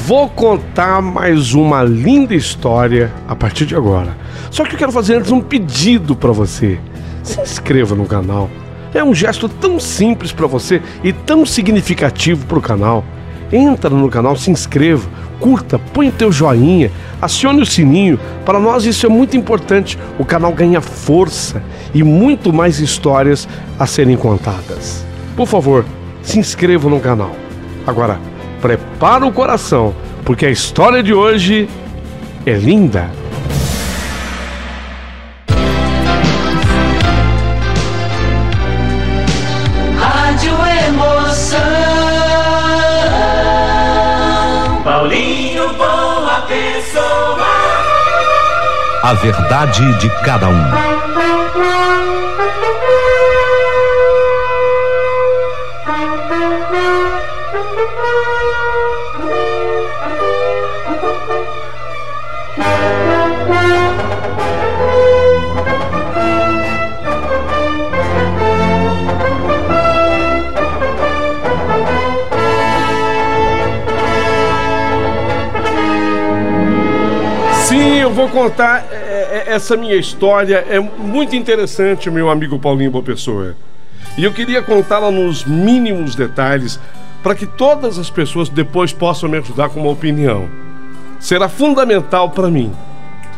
Vou contar mais uma linda história a partir de agora. Só que eu quero fazer antes um pedido para você. Se inscreva no canal. É um gesto tão simples para você e tão significativo para o canal. Entra no canal, se inscreva, curta, põe o teu joinha, acione o sininho. Para nós isso é muito importante. O canal ganha força e muito mais histórias a serem contadas. Por favor, se inscreva no canal. Agora, prepara o coração, porque a história de hoje é linda. Rádio Emoção. Paulinho, boa pessoa. A verdade de cada um. Sim, eu vou contar essa minha história. É muito interessante, meu amigo Paulinho Boa Pessoa. E eu queria contá-la nos mínimos detalhes para que todas as pessoas depois possam me ajudar com uma opinião. Será fundamental para mim.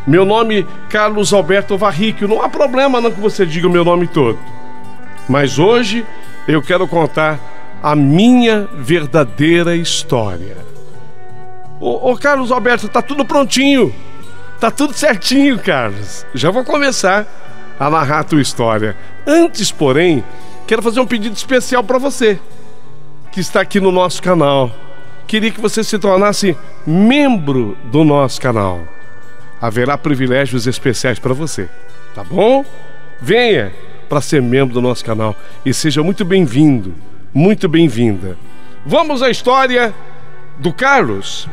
Meu nome é Carlos Alberto Varricchio. Não há problema não que você diga o meu nome todo. Mas hoje eu quero contar a minha verdadeira história. Ô Carlos Alberto, tá tudo prontinho. Tá tudo certinho, Carlos. Já vou começar a narrar a tua história. Antes, porém, quero fazer um pedido especial para você, que está aqui no nosso canal. Queria que você se tornasse membro do nosso canal. Haverá privilégios especiais para você, tá bom? Venha para ser membro do nosso canal e seja muito bem-vindo, muito bem-vinda. Vamos à história do Carlos.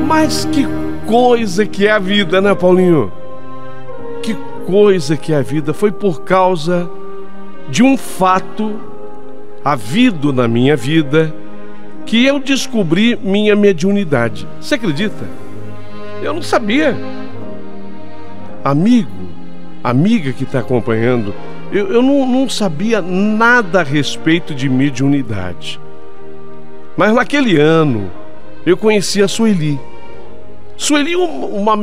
Mas que coisa que é a vida, né, Paulinho? Que coisa que é a vida. Foi por causa de um fato havido na minha vida que eu descobri minha mediunidade. Você acredita? Eu não sabia. Amiga que está acompanhando, eu não sabia nada a respeito de mediunidade. Mas naquele ano eu conheci a Sueli. Sueli, uma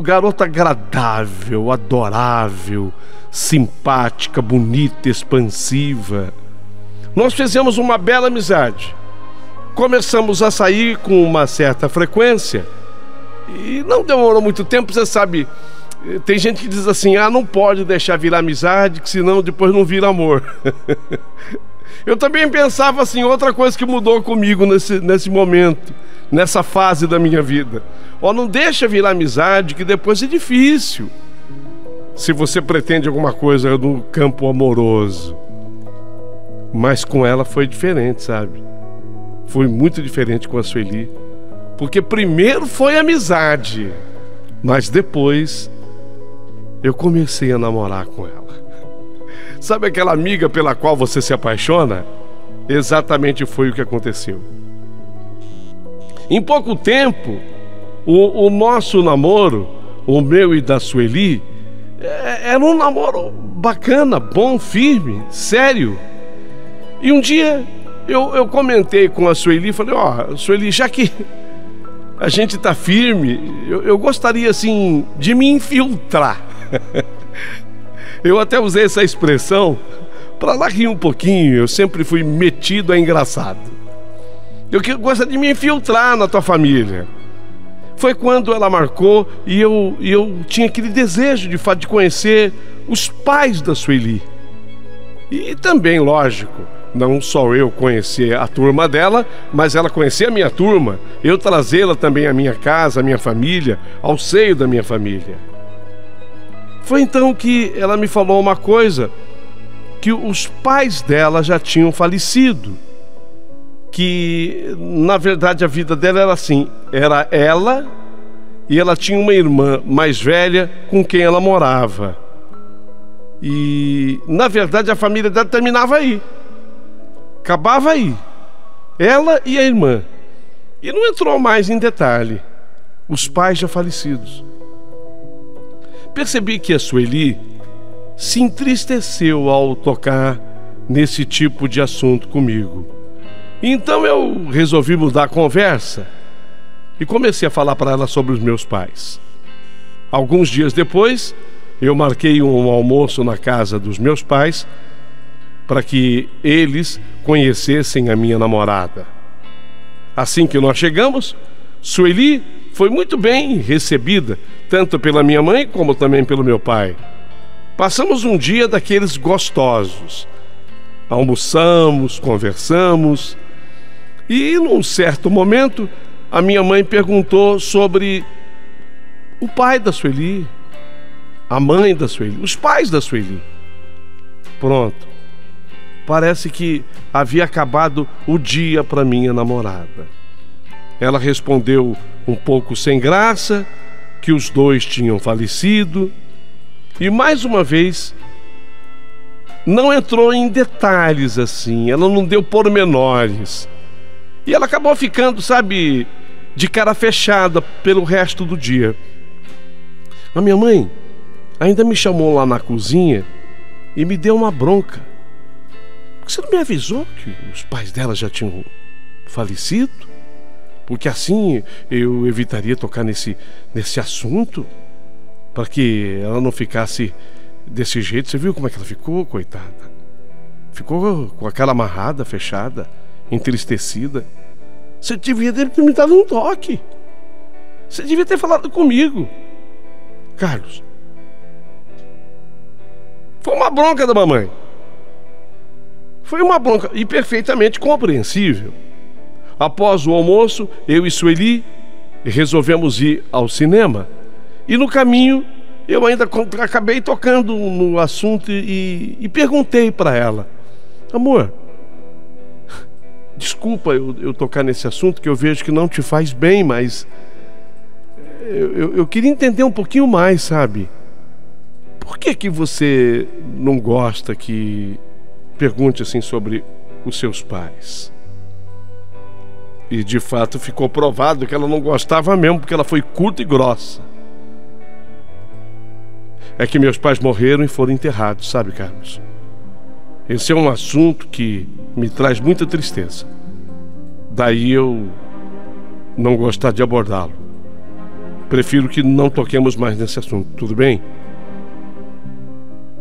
garota agradável, adorável, simpática, bonita, expansiva. Nós fizemos uma bela amizade. Começamos a sair com uma certa frequência e não demorou muito tempo. Você sabe, tem gente que diz assim: não pode deixar virar amizade, que senão depois não vira amor. Eu também pensava assim. Outra coisa que mudou comigo nesse momento, nessa fase da minha vida: não deixa virar amizade, que depois é difícil, se você pretende alguma coisa no campo amoroso. Mas com ela foi diferente, sabe? Foi muito diferente com a Sueli, porque primeiro foi amizade, mas depois eu comecei a namorar com ela. Sabe aquela amiga pela qual você se apaixona? Exatamente foi o que aconteceu. Em pouco tempo, o nosso namoro, o meu e da Sueli, era um namoro bacana, bom, firme, sério. E um dia eu comentei com a Sueli, falei: Sueli, já que a gente tá firme, eu gostaria assim de me infiltrar. Eu até usei essa expressão para lá rir um pouquinho. Eu sempre fui metido a engraçado. Eu gostaria de me infiltrar na tua família. Foi quando ela marcou e eu tinha aquele desejo de conhecer os pais da Sueli. E também, lógico, não só eu conhecer a turma dela, mas ela conhecer a minha turma, eu trazê-la também à minha casa, à minha família, ao seio da minha família. Foi então que ela me falou uma coisa, que os pais dela já tinham falecido, que na verdade a vida dela era assim: era ela e ela tinha uma irmã mais velha com quem ela morava. E, na verdade, a família dela terminava aí. Acabava aí. Ela e a irmã. E não entrou mais em detalhe. Os pais já falecidos. Percebi que a Sueli se entristeceu ao tocar nesse tipo de assunto comigo. Então eu resolvi mudar a conversa e comecei a falar para ela sobre os meus pais. Alguns dias depois, eu marquei um almoço na casa dos meus pais para que eles conhecessem a minha namorada. Assim que nós chegamos, Sueli foi muito bem recebida, tanto pela minha mãe como também pelo meu pai. Passamos um dia daqueles gostosos. Almoçamos, conversamos e, num certo momento, a minha mãe perguntou sobre o pai da Sueli, a mãe da Sueli, os pais da Sueli. Pronto. Parece que havia acabado o dia para minha namorada. Ela respondeu um pouco sem graça que os dois tinham falecido e, mais uma vez, não entrou em detalhes assim, ela não deu pormenores. E ela acabou ficando, sabe, de cara fechada pelo resto do dia. A minha mãe ainda me chamou lá na cozinha e me deu uma bronca. Por que você não me avisou que os pais dela já tinham falecido? Porque assim eu evitaria tocar nesse assunto, para que ela não ficasse desse jeito. Você viu como é que ela ficou, coitada? Ficou com a cara amarrada, fechada, entristecida. Você devia ter me dado um toque. Você devia ter falado comigo. Carlos, foi uma bronca da mamãe. Foi uma bronca e perfeitamente compreensível. Após o almoço, eu e Sueli resolvemos ir ao cinema. E no caminho, eu ainda acabei tocando no assunto e perguntei para ela: amor, desculpa eu tocar nesse assunto, que eu vejo que não te faz bem, mas eu queria entender um pouquinho mais, sabe? Por que você não gosta que pergunte assim sobre os seus pais? E de fato ficou provado que ela não gostava mesmo, porque ela foi curta e grossa. É que meus pais morreram e foram enterrados, sabe, Carlos? Esse é um assunto que me traz muita tristeza. Daí eu não gostar de abordá-lo. Prefiro que não toquemos mais nesse assunto, tudo bem?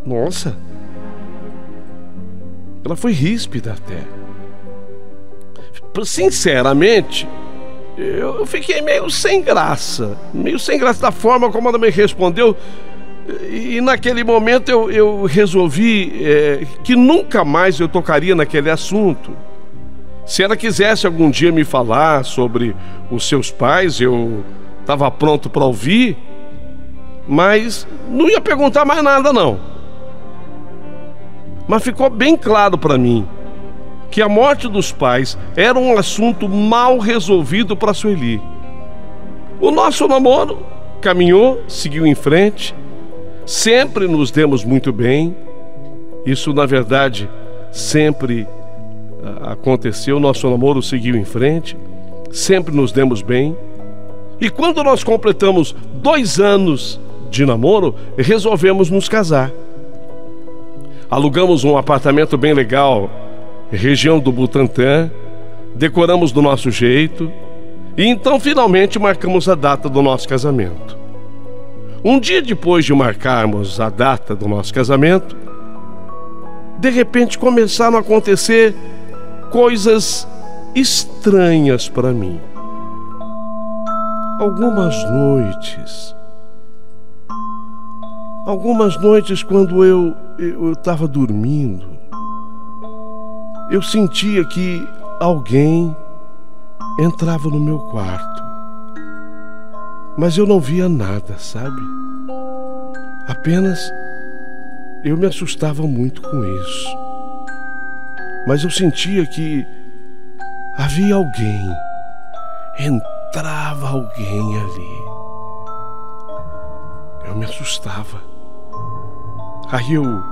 Nossa, ela foi ríspida até. Sinceramente, eu fiquei meio sem graça da forma como ela me respondeu. E naquele momento eu resolvi que nunca mais eu tocaria naquele assunto. Se ela quisesse algum dia me falar sobre os seus pais, eu estava pronto para ouvir, mas não ia perguntar mais nada não. Mas ficou bem claro para mim que a morte dos pais era um assunto mal resolvido para Sueli. O nosso namoro caminhou, seguiu em frente, sempre nos demos muito bem. Isso, na verdade, sempre aconteceu. Nosso namoro seguiu em frente, sempre nos demos bem. E quando nós completamos 2 anos de namoro, resolvemos nos casar. Alugamos um apartamento bem legal, região do Butantã, decoramos do nosso jeito e então finalmente marcamos a data do nosso casamento. Um dia depois de marcarmos a data do nosso casamento, de repente começaram a acontecer coisas estranhas para mim. Algumas noites quando eu estava dormindo, eu sentia que alguém entrava no meu quarto, mas eu não via nada, sabe? Apenas eu me assustava muito com isso. Mas eu sentia que havia alguém, entrava alguém ali. eu me assustava. Aí eu,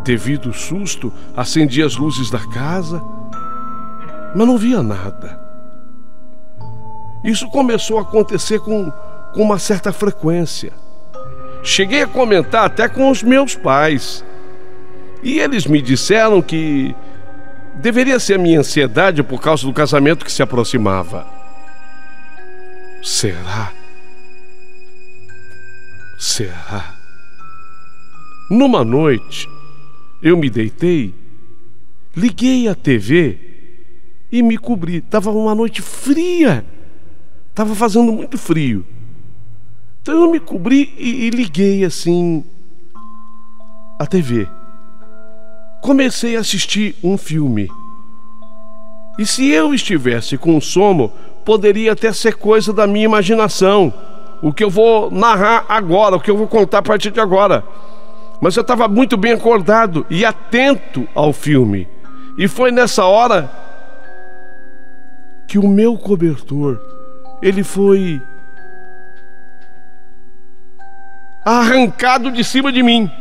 devido ao susto, acendi as luzes da casa, mas não via nada. Isso começou a acontecer com uma certa frequência. Cheguei a comentar até com os meus pais. E eles me disseram que deveria ser a minha ansiedade por causa do casamento que se aproximava. Será? Será? Numa noite, eu me deitei, liguei a TV e me cobri. Estava uma noite fria. Estava fazendo muito frio. Então eu me cobri e liguei assim a TV. Comecei a assistir um filme. E se eu estivesse com sono, poderia até ser coisa da minha imaginação. O que eu vou narrar agora, o que eu vou contar a partir de agora. Mas eu estava muito bem acordado e atento ao filme. E foi nessa hora que o meu cobertor, ele foi arrancado de cima de mim.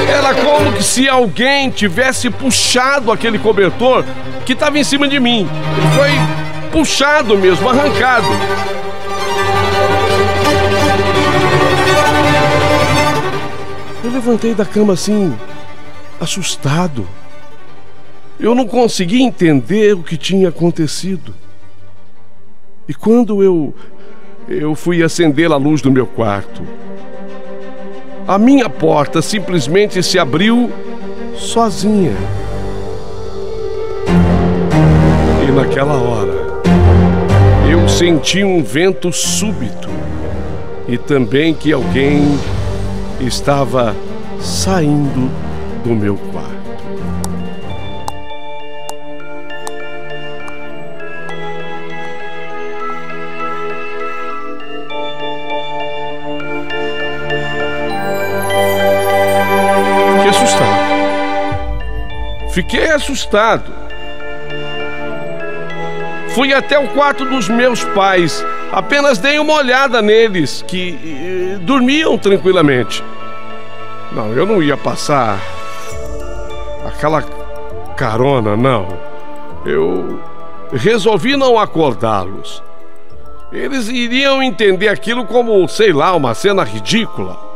Era como que se alguém tivesse puxado aquele cobertor que estava em cima de mim. Ele foi puxado mesmo, arrancado. Eu levantei da cama assim, assustado. Eu não conseguia entender o que tinha acontecido. E quando eu fui acender a luz do meu quarto, a minha porta simplesmente se abriu sozinha. E naquela hora, eu senti um vento súbito e também que alguém estava saindo do meu quarto. Fiquei assustado. Fui até o quarto dos meus pais. Apenas dei uma olhada neles, que dormiam tranquilamente. Não, eu não ia passar aquela carona, não. Eu resolvi não acordá-los. Eles iriam entender aquilo como, sei lá, uma cena ridícula.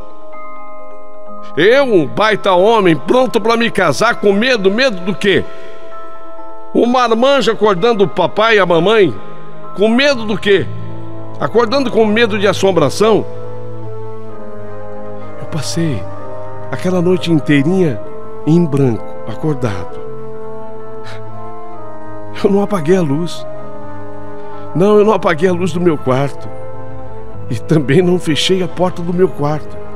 Eu, um baita homem, pronto para me casar, com medo do quê? O marmanjo acordando o papai e a mamãe, com medo do quê? Acordando com medo de assombração? Eu passei aquela noite inteirinha em branco, acordado. Eu não apaguei a luz. Não, eu não apaguei a luz do meu quarto. E também não fechei a porta do meu quarto.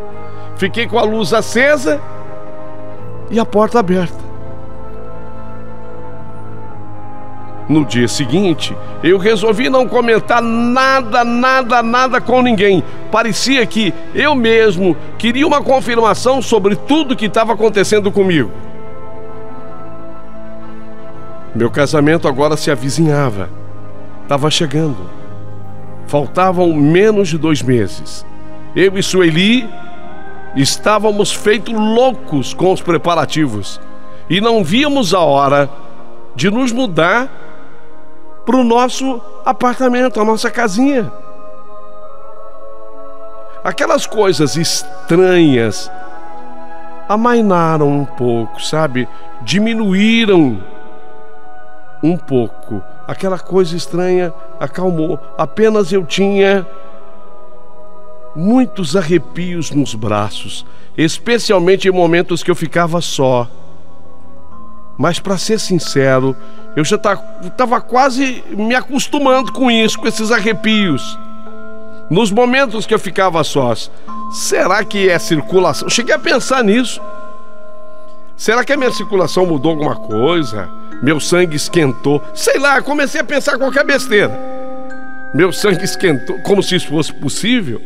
Fiquei com a luz acesa e a porta aberta. No dia seguinte, eu resolvi não comentar nada com ninguém. Parecia que eu mesmo queria uma confirmação sobre tudo que estava acontecendo comigo. Meu casamento agora se avizinhava. Estava chegando. Faltavam menos de 2 meses. Eu e Sueli estávamos feitos loucos com os preparativos e não víamos a hora de nos mudar para o nosso apartamento, a nossa casinha. Aquelas coisas estranhas amainaram um pouco, sabe? Diminuíram um pouco. Aquela coisa estranha acalmou. Apenas eu tinha muitos arrepios nos braços, especialmente em momentos que eu ficava só. Mas para ser sincero, eu já estava quase me acostumando com isso, com esses arrepios. Nos momentos que eu ficava sós, será que é circulação? Eu cheguei a pensar nisso. Será que a minha circulação mudou alguma coisa? Meu sangue esquentou? Sei lá, comecei a pensar qualquer besteira. Meu sangue esquentou, como se isso fosse possível.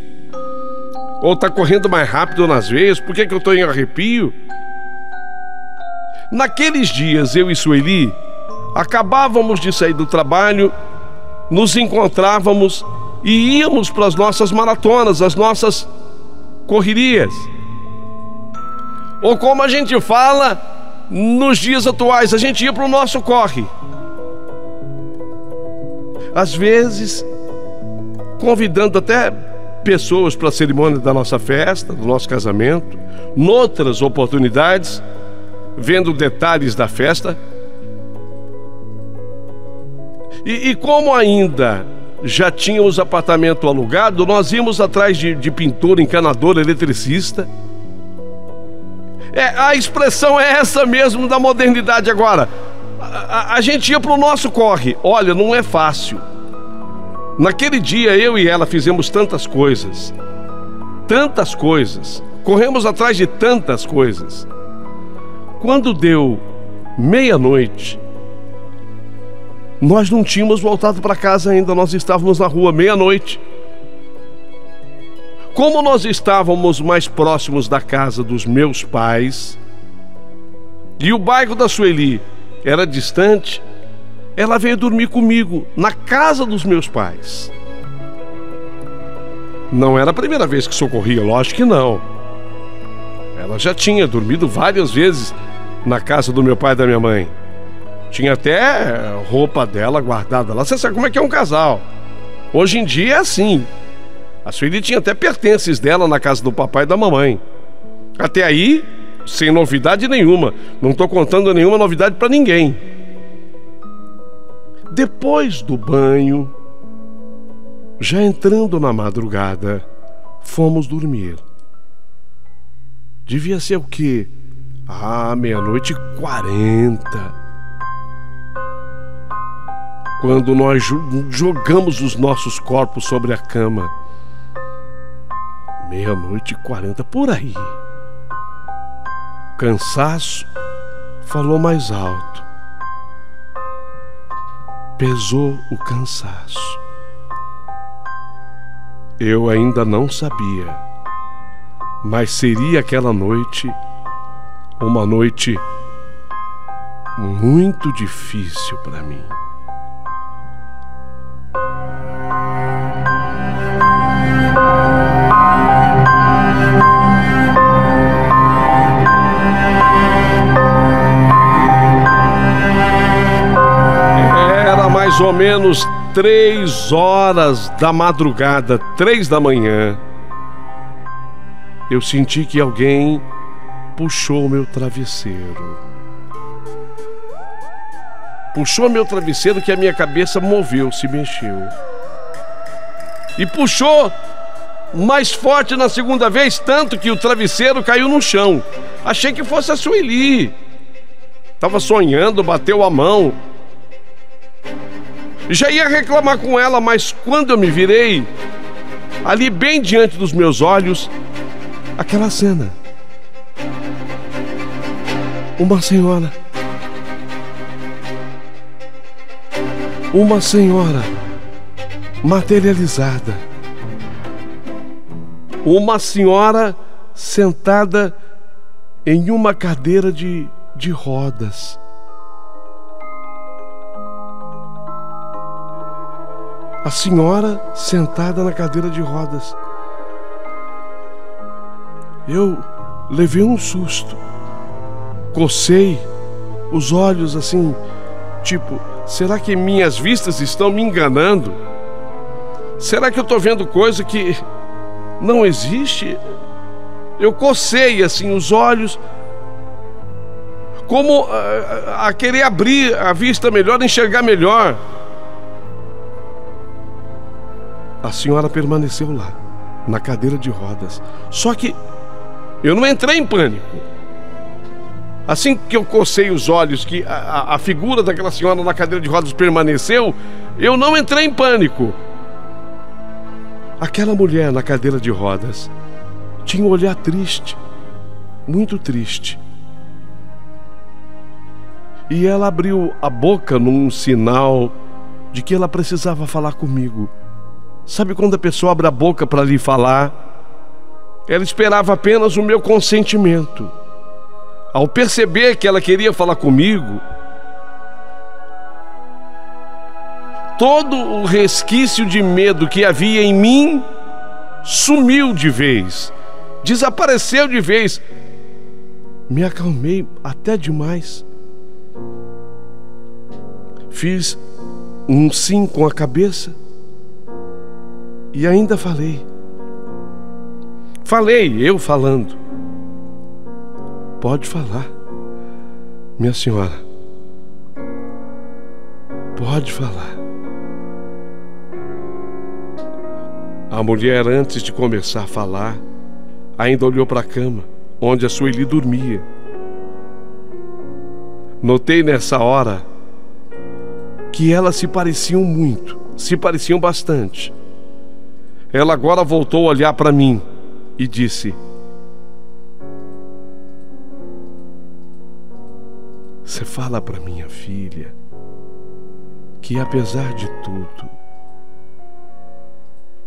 Ou tá correndo mais rápido nas veias? Por que eu tô em arrepio? Naqueles dias, eu e Sueli acabávamos de sair do trabalho, nos encontrávamos e íamos para as nossas maratonas, as nossas correrias. Ou como a gente fala nos dias atuais, a gente ia para o nosso corre. Às vezes, convidando até pessoas para a cerimônia da nossa festa, do nosso casamento, noutras oportunidades, vendo detalhes da festa. E como ainda já tínhamos apartamento alugado, nós íamos atrás de pintor, encanador, eletricista. A expressão é essa mesmo da modernidade agora. A gente ia para o nosso corre. Olha, não é fácil. Naquele dia eu e ela fizemos tantas coisas. Corremos atrás de tantas coisas. Quando deu meia-noite, nós não tínhamos voltado para casa ainda, nós estávamos na rua, meia-noite. Como nós estávamos mais próximos da casa dos meus pais e o bairro da Sueli era distante, ela veio dormir comigo na casa dos meus pais. Não era a primeira vez que socorria, lógico que não. Ela já tinha dormido várias vezes na casa do meu pai e da minha mãe. Tinha até roupa dela guardada lá. Você sabe como é que é um casal. Hoje em dia é assim. A Sueli tinha até pertences dela na casa do papai e da mamãe. Até aí, sem novidade nenhuma. Não estou contando nenhuma novidade para ninguém. Depois do banho, já entrando na madrugada, fomos dormir. Devia ser o quê? 00:40. Quando nós jogamos os nossos corpos sobre a cama. 00:40, por aí. O cansaço falou mais alto. Pesou o cansaço. Eu ainda não sabia, mas seria aquela noite uma noite muito difícil para mim. Era mais ou menos 3 horas da madrugada, 3 da manhã. Eu senti que alguém puxou meu travesseiro. Puxou meu travesseiro que a minha cabeça moveu, se mexeu. E puxou mais forte na segunda vez, tanto que o travesseiro caiu no chão. Achei que fosse a Sueli. Tava sonhando, bateu a mão. Já ia reclamar com ela, mas quando eu me virei, ali bem diante dos meus olhos, aquela cena. Uma senhora materializada. Uma senhora sentada em uma cadeira de rodas. A senhora sentada na cadeira de rodas. Eu levei um susto. Cocei os olhos assim, tipo, será que minhas vistas estão me enganando? Será que eu estou vendo coisa que não existe? Eu cocei assim os olhos, como a querer abrir a vista melhor, enxergar melhor. A senhora permaneceu lá, na cadeira de rodas. Só que eu não entrei em pânico. Assim que eu cocei os olhos, que a figura daquela senhora na cadeira de rodas permaneceu, eu não entrei em pânico. Aquela mulher na cadeira de rodas tinha um olhar triste, muito triste. E ela abriu a boca num sinal de que ela precisava falar comigo. Sabe quando a pessoa abre a boca para lhe falar? Ela esperava apenas o meu consentimento. ao perceber que ela queria falar comigo, todo o resquício de medo que havia em mim sumiu de vez, desapareceu de vez. Me acalmei até demais. Fiz um sim com a cabeça e ainda falei. Eu falando. Pode falar, minha senhora. Pode falar. A mulher, antes de começar a falar, ainda olhou para a cama onde a Sueli dormia. Notei nessa hora que elas se pareciam muito, se pareciam bastante. Ela agora voltou a olhar para mim e disse: você fala para minha filha que, apesar de tudo,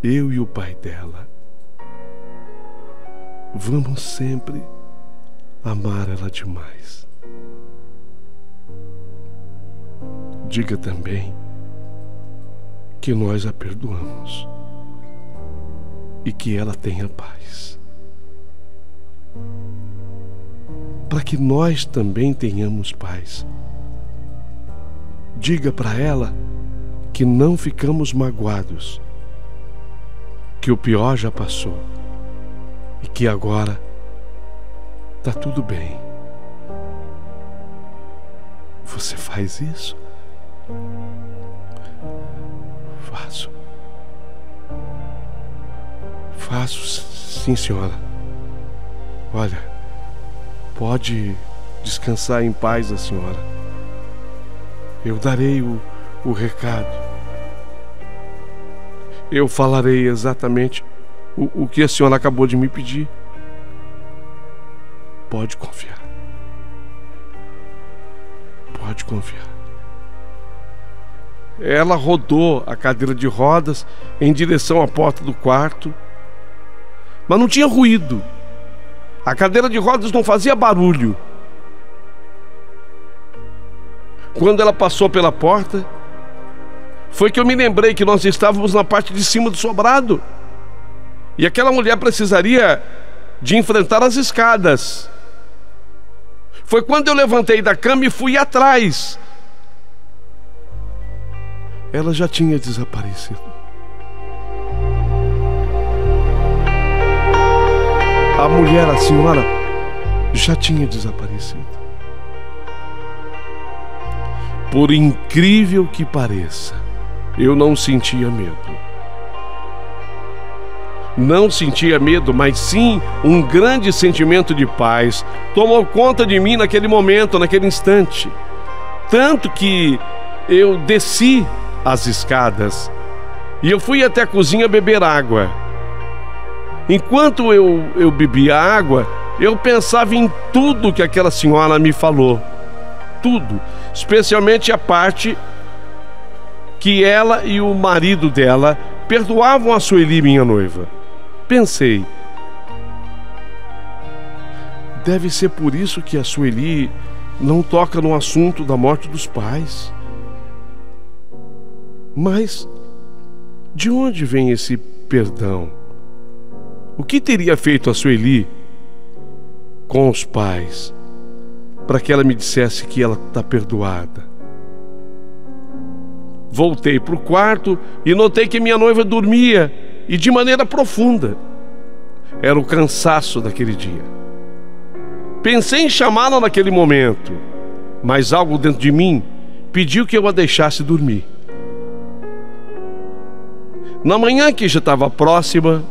eu e o pai dela vamos sempre amar ela demais. Diga também que nós a perdoamos e que ela tenha paz, para que nós também tenhamos paz. Diga para ela que não ficamos magoados, que o pior já passou e que agora tá tudo bem. Você faz isso? Faço, sim, senhora. Olha, pode descansar em paz a senhora. Eu darei o recado. Eu falarei exatamente o que a senhora acabou de me pedir. Pode confiar. Pode confiar. Ela rodou a cadeira de rodas em direção à porta do quarto, mas não tinha ruído. A cadeira de rodas não fazia barulho. Quando ela passou pela porta, foi que eu me lembrei que nós estávamos na parte de cima do sobrado e aquela mulher precisaria de enfrentar as escadas. Foi quando eu levantei da cama e fui atrás. Ela já tinha desaparecido. A mulher, a senhora, já tinha desaparecido. Por incrível que pareça, eu não sentia medo. Não sentia medo, mas sim um grande sentimento de paz tomou conta de mim naquele momento, naquele instante. Tanto que eu desci as escadas e eu fui até a cozinha beber água. Enquanto eu bebia água, eu pensava em tudo que aquela senhora me falou. Tudo, especialmente a parte que ela e o marido dela perdoavam a Sueli, minha noiva. Pensei, deve ser por isso que a Sueli não toca no assunto da morte dos pais. Mas de onde vem esse perdão? O que teria feito a Sueli com os pais para que ela me dissesse que ela está perdoada? Voltei para o quarto e notei que minha noiva dormia, e de maneira profunda. Era o cansaço daquele dia. Pensei em chamá-la naquele momento, mas algo dentro de mim pediu que eu a deixasse dormir. Na manhã, que já estava próxima,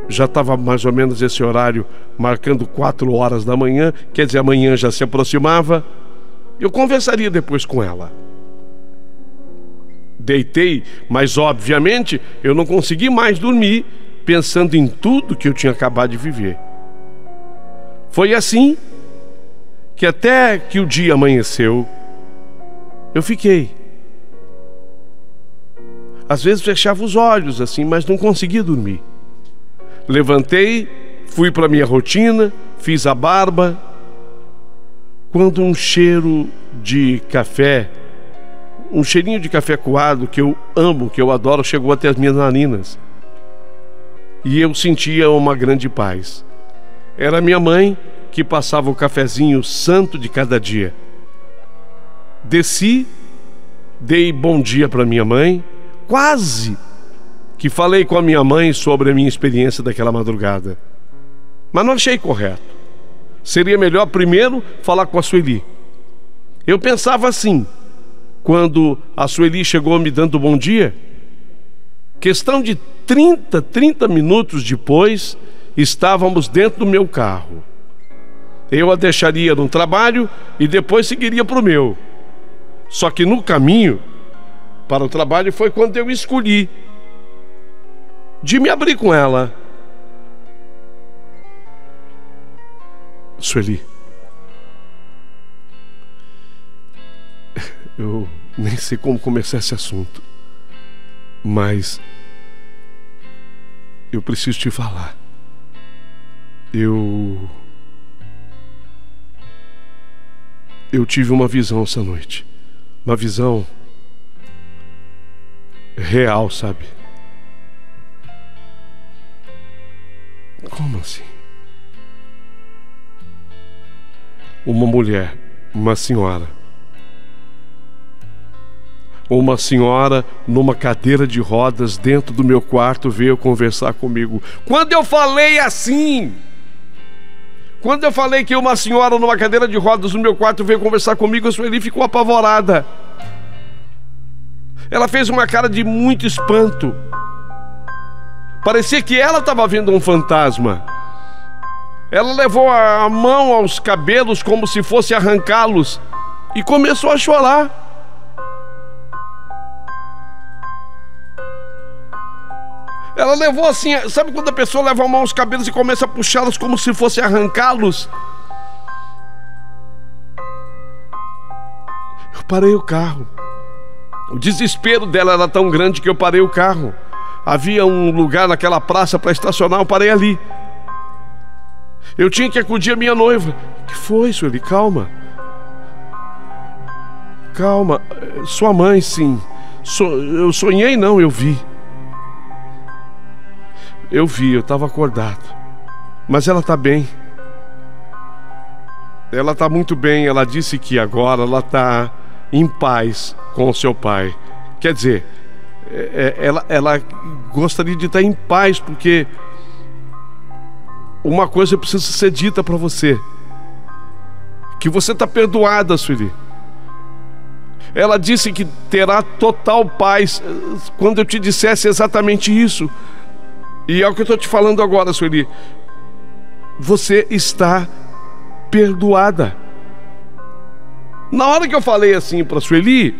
já estava mais ou menos esse horário, marcando 4 horas da manhã, quer dizer, amanhã já se aproximava, eu conversaria depois com ela. Deitei, mas obviamente eu não consegui mais dormir, pensando em tudo que eu tinha acabado de viver. Foi assim que até que o dia amanheceu, eu fiquei. Às vezes fechava os olhos assim, mas não conseguia dormir. Levantei, fui para minha rotina, fiz a barba, quando um cheiro de café, um cheirinho de café coado que eu amo, que eu adoro, chegou até as minhas narinas. E eu sentia uma grande paz. Era minha mãe que passava o cafezinho santo de cada dia. Desci, dei bom dia para minha mãe, quase que falei com a minha mãe sobre a minha experiência daquela madrugada. Mas não achei correto. Seria melhor primeiro falar com a Sueli. Eu pensava assim, quando a Sueli chegou me dando bom dia, questão de 30 minutos depois, estávamos dentro do meu carro. Eu a deixaria no trabalho e depois seguiria para o meu. Só que no caminho para o trabalho foi quando eu escolhi de me abrir com ela. Sueli, eu nem sei como começar esse assunto, mas eu preciso te falar. Eu tive uma visão essa noite. Uma visão real, sabe? Como assim? Uma mulher, uma senhora numa cadeira de rodas dentro do meu quarto veio conversar comigo. Quando eu falei assim, quando eu falei que uma senhora numa cadeira de rodas no meu quarto veio conversar comigo, a Sueli ficou apavorada. Ela fez uma cara de muito espanto. Parecia que ela estava vendo um fantasma. Ela levou a mão aos cabelos como se fosse arrancá-los e começou a chorar. Ela levou assim, sabe quando a pessoa leva a mão aos cabelos e começa a puxá-los como se fosse arrancá-los? Eu parei o carro. O desespero dela era tão grande que eu parei o carro. Havia um lugar naquela praça para estacionar, eu parei ali. Eu tinha que acudir a minha noiva. O que foi, Sueli? Calma. Calma. Sua mãe, sim. Eu sonhei não, eu vi. Eu estava acordado. Mas ela está bem. Ela está muito bem. Ela disse que agora ela está em paz com o seu pai. Quer dizer, ela gostaria de estar em paz, porque uma coisa precisa ser dita para você: que você está perdoada, Sueli. Ela disse que terá total paz quando eu te dissesse exatamente isso. E é o que eu estou te falando agora, Sueli. Você está perdoada. Na hora que eu falei assim para Sueli,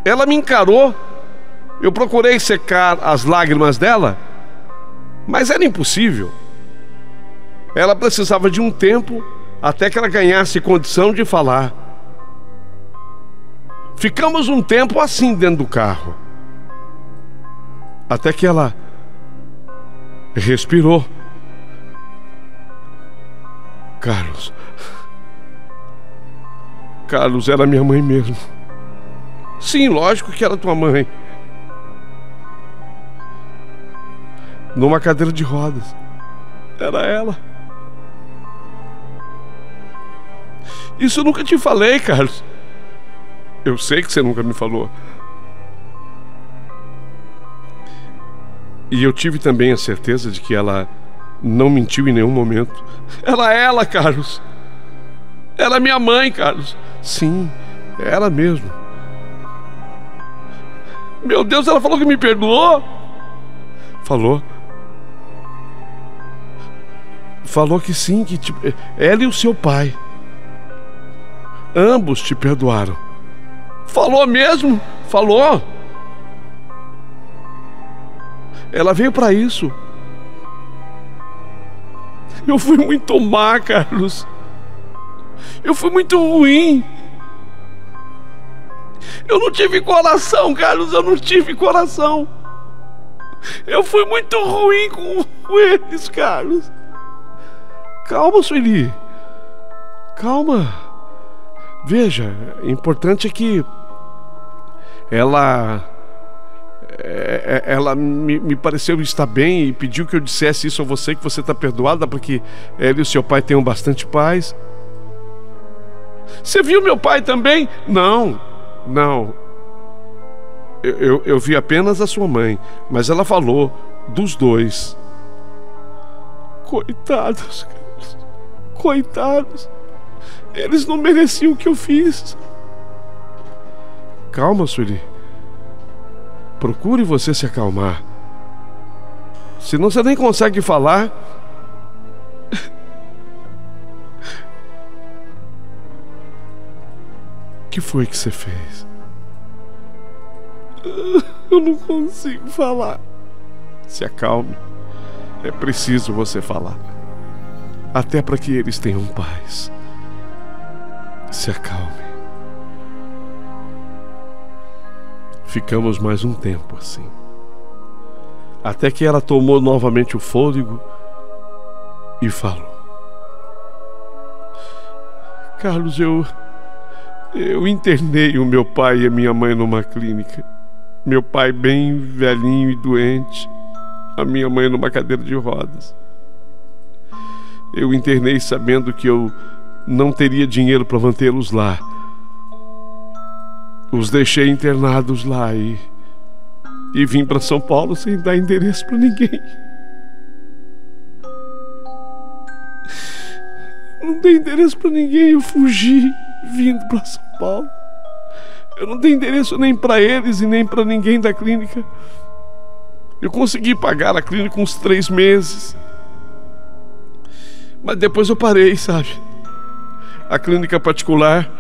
ela me encarou. Eu procurei secar as lágrimas dela, mas era impossível. Ela precisava de um tempo até que ela ganhasse condição de falar. Ficamos um tempo assim dentro do carro, até que ela respirou. Carlos era minha mãe mesmo. Sim, lógico que era tua mãe. Numa cadeira de rodas. Era ela. Isso eu nunca te falei, Carlos. Eu sei que você nunca me falou. E eu tive também a certeza de que ela não mentiu em nenhum momento. Ela, Carlos. Ela é minha mãe, Carlos. Sim, ela mesmo. Meu Deus, ela falou que me perdoou? Falou. Falou que sim, que ela e o seu pai, ambos te perdoaram. Falou mesmo? Falou. Ela veio para isso. Eu fui muito má, Carlos. Eu fui muito ruim. Eu não tive coração, Carlos. Eu não tive coração. Eu fui muito ruim com eles, Carlos. Calma, Sueli. Calma. Veja, o importante é que ela me pareceu estar bem e pediu que eu dissesse isso a você, que você está perdoada, porque ela e o seu pai tenham bastante paz. Você viu meu pai também? Não. Eu vi apenas a sua mãe, mas ela falou dos dois. Coitados, Carlos. Coitados. Eles não mereciam o que eu fiz. Calma, Sueli. Procure você se acalmar. Senão você nem consegue falar. O que foi que você fez? Eu não consigo falar. Se acalme. É preciso você falar. Até para que eles tenham paz. Se acalme. Ficamos mais um tempo assim. Até que ela tomou novamente o fôlego e falou: Carlos, eu internei o meu pai e a minha mãe numa clínica. Meu pai bem velhinho e doente, a minha mãe numa cadeira de rodas. Eu internei sabendo que eu não teria dinheiro para mantê-los lá. Os deixei internados lá e vim para São Paulo sem dar endereço para ninguém. Não dei endereço para ninguém, eu fugi vindo para São Paulo. Eu não dei endereço nem para eles e nem para ninguém da clínica. Eu consegui pagar a clínica uns 3 meses. Mas depois eu parei, sabe? A clínica particular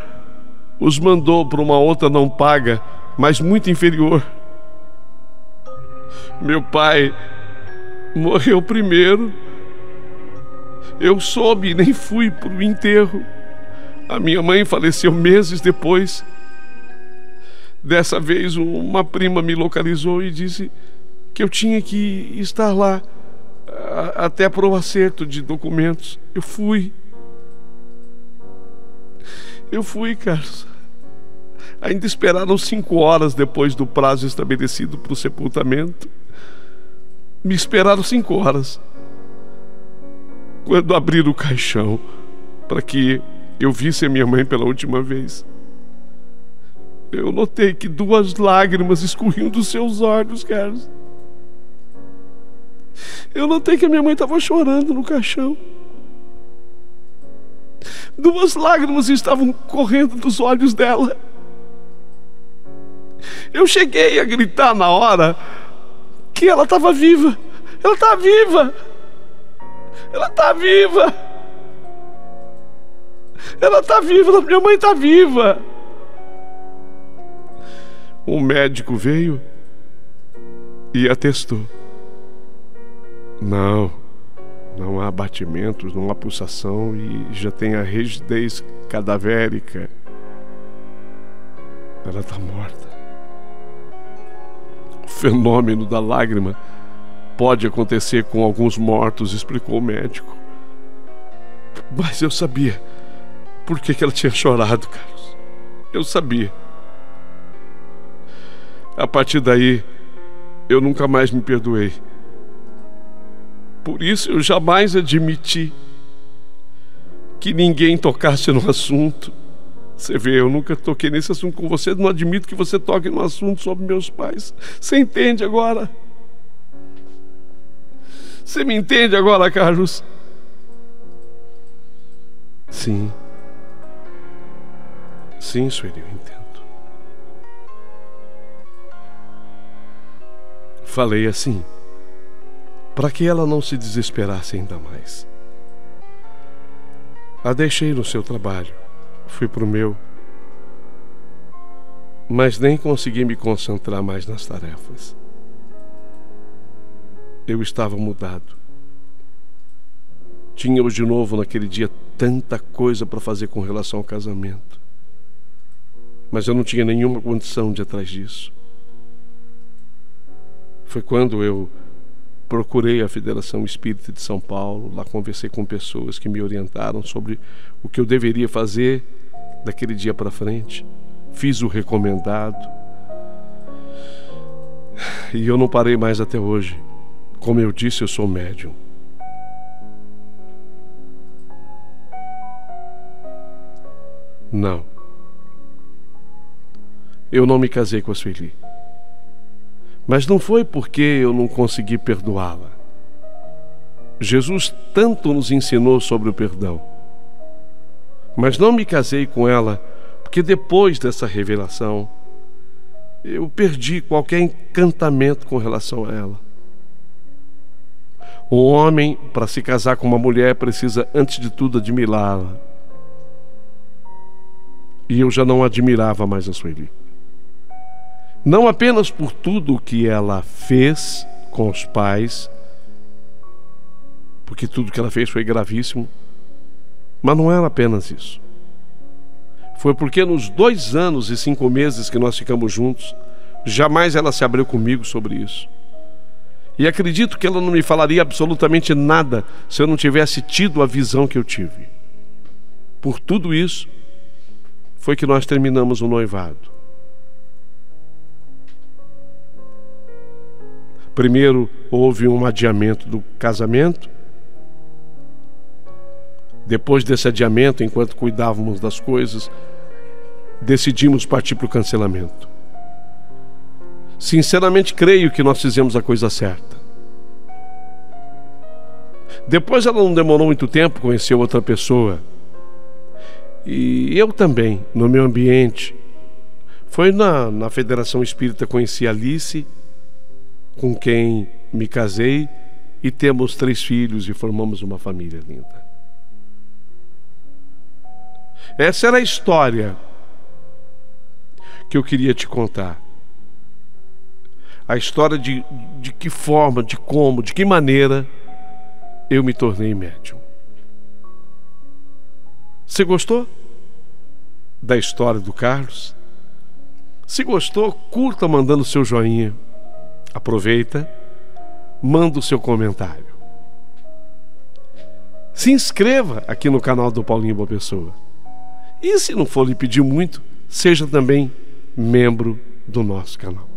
os mandou para uma outra não paga, mas muito inferior. Meu pai morreu primeiro. Eu soube e nem fui para o enterro. A minha mãe faleceu meses depois. Dessa vez uma prima me localizou e disse que eu tinha que estar lá até para o acerto de documentos. Eu fui, Carlos. Ainda esperaram 5 horas depois do prazo estabelecido para o sepultamento. Me esperaram 5 horas. Quando abriram o caixão para que eu visse a minha mãe pela última vez, eu notei que 2 lágrimas escorriam dos seus olhos, Carlos. Eu notei que a minha mãe estava chorando no caixão. 2 lágrimas estavam correndo dos olhos dela. Eu cheguei a gritar na hora que ela estava viva. Ela está viva. Ela está viva. Ela está viva. Minha mãe está viva. Um médico veio e atestou. Não há batimentos, não há pulsação e já tem a rigidez cadavérica. Ela está morta. O fenômeno da lágrima pode acontecer com alguns mortos, explicou o médico. Mas eu sabia por que ela tinha chorado, Carlos. Eu sabia. A partir daí, eu nunca mais me perdoei. Por isso eu jamais admiti que ninguém tocasse no assunto. Você vê, eu nunca toquei nesse assunto com você. Não admito que você toque no assunto sobre meus pais. Você entende agora? Você me entende agora, Carlos? Sim. Sim, Sueli, eu entendo. Falei assim, para que ela não se desesperasse ainda mais. A deixei no seu trabalho, fui pro meu, mas nem consegui me concentrar mais nas tarefas. Eu estava mudado. Tínhamos de novo naquele dia tanta coisa para fazer com relação ao casamento, mas eu não tinha nenhuma condição de ir atrás disso. Foi quando eu procurei a Federação Espírita de São Paulo, lá conversei com pessoas que me orientaram sobre o que eu deveria fazer daquele dia para frente. Fiz o recomendado. E eu não parei mais até hoje. Como eu disse, eu sou médium. Não. Eu não me casei com a Sueli. Mas não foi porque eu não consegui perdoá-la. Jesus tanto nos ensinou sobre o perdão. Mas não me casei com ela porque depois dessa revelação eu perdi qualquer encantamento com relação a ela. Um homem, para se casar com uma mulher, precisa, antes de tudo, admirá-la. E eu já não admirava mais a Sueli. Não apenas por tudo o que ela fez com os pais, porque tudo que ela fez foi gravíssimo, mas não era apenas isso. Foi porque nos 2 anos e 5 meses que nós ficamos juntos, jamais ela se abriu comigo sobre isso. E acredito que ela não me falaria absolutamente nada se eu não tivesse tido a visão que eu tive. Por tudo isso, foi que nós terminamos o noivado. Primeiro houve um adiamento do casamento. Depois desse adiamento, enquanto cuidávamos das coisas, decidimos partir para o cancelamento. Sinceramente, creio que nós fizemos a coisa certa. Depois ela não demorou muito tempo, conheceu outra pessoa. E eu também, no meu ambiente. Foi na Federação Espírita, conheci a Alice, com quem me casei, e temos 3 filhos e formamos uma família linda. Essa era a história que eu queria te contar. A história de que forma, de como, de que maneira eu me tornei médium. Você gostou da história do Carlos? Se gostou, curta mandando seu joinha. Aproveita, manda o seu comentário. Se inscreva aqui no canal do Paulinho Boa Pessoa. E se não for lhe pedir muito, seja também membro do nosso canal.